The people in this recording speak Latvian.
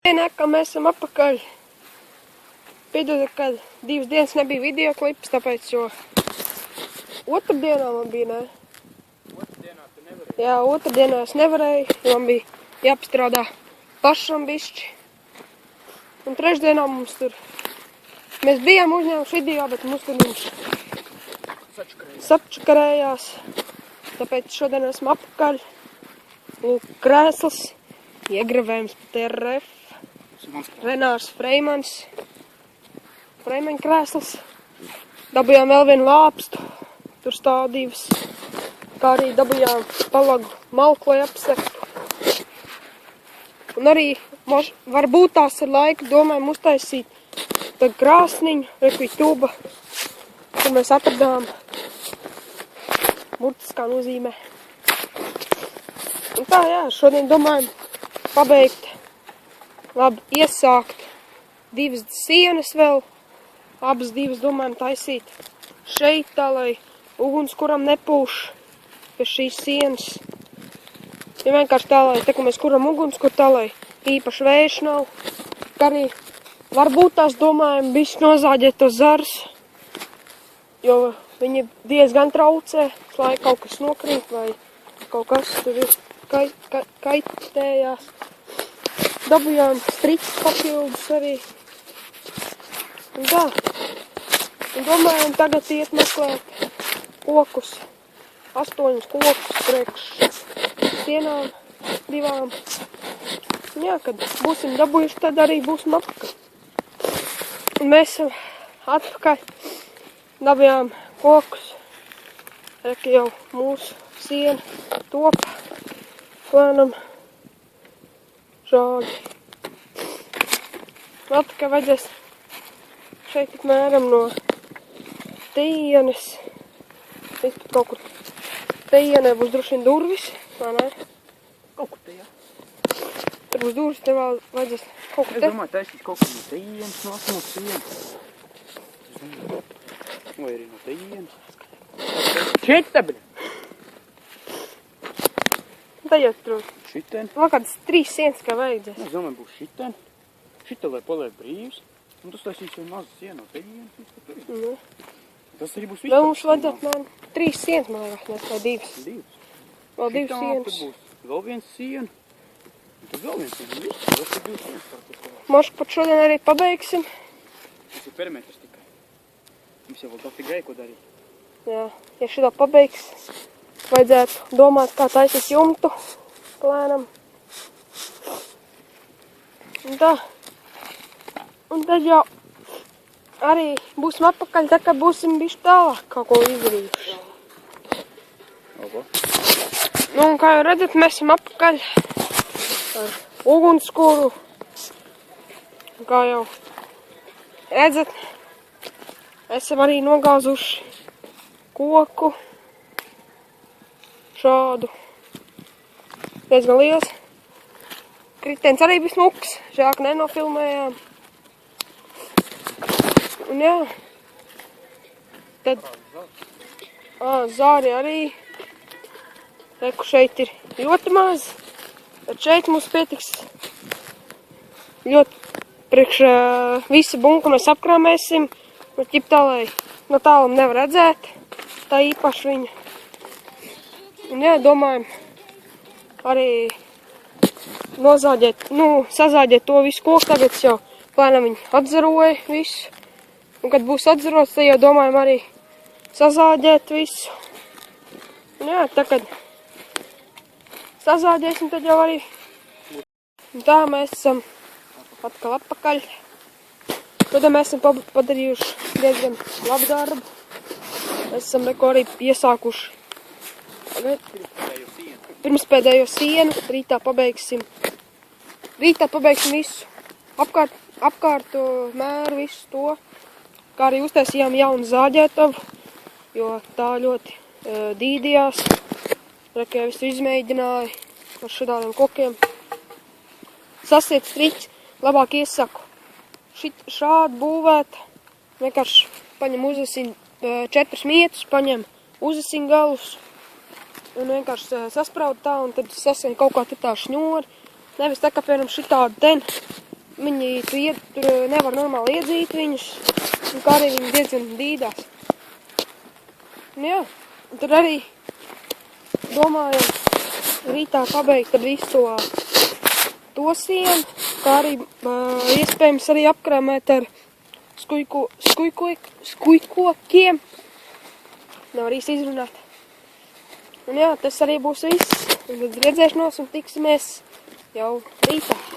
Nekā mēs esam atpakaļ. Piedodiet, kad 2 dienas nebija video klips, tāpēc, jo otrdienā man bija, ne? Otrdienā tu nevarēji? Jā, otrdienā es nevarēju, jo man bija jāpastrādā pašam bišķi. Un trešdienā mums tur, mēs bijām uzņēmuši video, bet mums tur sapčakarējās. Tāpēc šodien esmu atpakaļ. Lūk, krēsls, iegravējums TRF. Renārs Freimans, Freimaņa krēsls. Dabujām vēl vienu lāpstu, tur stāv 2. Kā arī dabujām palagu malku, lai apsektu. Un arī varbūt tās ar laiku domājam uztaisīt tad krāsniņu, rekuj tuba, kur mēs atradām burtiskā nozīmē. Un tā, jā, šodien domājam pabeigt. Labi, iesākt 2 sienas vēl, abas 2 domājam taisīt šeit tā, lai ugunskuram nepūš pie šīs sienas. Ja vienkārši tā, lai te, ka mēs kuram ugunskur tā, lai īpaši vējš nav. Kā arī varbūt tās domājam bišķi nozāģēt tos zarus, jo viņi diezgan traucē, lai kaut kas nokrīt vai kaut kas tur ir kaitējās. Dabujām striķus papildus arī. Un tā. Un domājam tagad iet meklēt kokus. 8 kokus priekš sienām 2. Un jā, kad būsim dabūjuši, tad arī būsim atpakaļ. Un mēs esam atpakaļ. Dabujām kokus. Reki jau mūsu siena topa. Plānam. Šādi. Vēl tikai vajadzēs šeit apmēram no tienes. Kaut kur tienē būs droši vien durvis, vai ne? Kaut kur te, jā. Tur būs durvis, te vēl vajadzēs kaut kur te. Es domāju, taisīt kaut kur no tienes, no sienas. Vai arī no tienes. Šita, bļa! Tajā tur. Šitien. Vēl kādas 3 sienas, kā vajadzēs. Es domāju, būs šitien. Šita, lai paliek brīvs. Un tas taisīs jau mazu sienu no tienes. Tas arī būs viss. Vēl mums vajadzētu, man 3 sienas, man liekas, vai 2. 2. Vēl 2 Šitā, sienas. Tad būs vēl 1 siena. Un tad vēl 1 siena. Viss, tas ir 2 sienas. Mošku pat šodien arī pabeigsim. Tas ir perimetrs tikai. Mums jau vēl dafigēja, ko darīt. Jā, ja šitā pabeigs, vajadzētu domāt, kā taisīt jumtu plēnam. Un tā. Un tad jau arī būsim atpakaļ, tā kā būsim bišķi tālāk kaut ko izdarījuši. Opa. Nu, un kā jau redzat, mēs esam atpakaļ ar ugunskuru. Un kā jau redzat, esam arī nogāzuši koku. Šādu. Diezgan liels. Kritiens arī bija smuks, žēl, ka nenofilmējām. Un jā. Tad zāri arī. Reku šeit ir ļoti maz. Tad šeit mums pietiks ļoti priekš visa bunka mēs apkrāmēsim. No ķip tā, lai no tālam nevar redzēt. Tā īpaši viņa. Un jā, domājam arī nozāģēt, sazāģēt to visu koku. Tagad jau plēnam viņi atzaroja visu. Un kad būs atzarots, tad jau domājam arī sazāģēt visu. Un jā, tā kad sazāģēsim, tad jau arī. Un tā mēs esam atkal atpakaļ. Tad mēs esam padarījuši diezgan labu darbu. Mēs esam neko arī iesākuši. Pirms pēdējo sienu, rītā pabeigsim visu, apkārt mēru visu to, kā arī uztaisījām jaunu zāģētavu, jo tā ļoti dīdījās, rekai visu izmēģināja ar šādiem kokiem. Sasiet striķi, labāk iesaku šādu būvēt, vienkārši paņem uzasiņ 4 mietus, paņem uzasiņ galus, un vienkārši saspraud tā, un tad sasien kaut kā tā šņori. Nevis tā, kā piemēram šitādu ten, viņi tur nevar normāli iedzīt viņus, un kā arī viņi diezgan dīdās. Un jā, tur arī domājam rītā pabeigt ar visu to sienu, kā arī iespējams arī apkrāmēt ar skujkokiem. Nevar īsti izrunāt. Un jā, tas arī būs viss. Un tad redzēšanos un tiksimies jau rītā.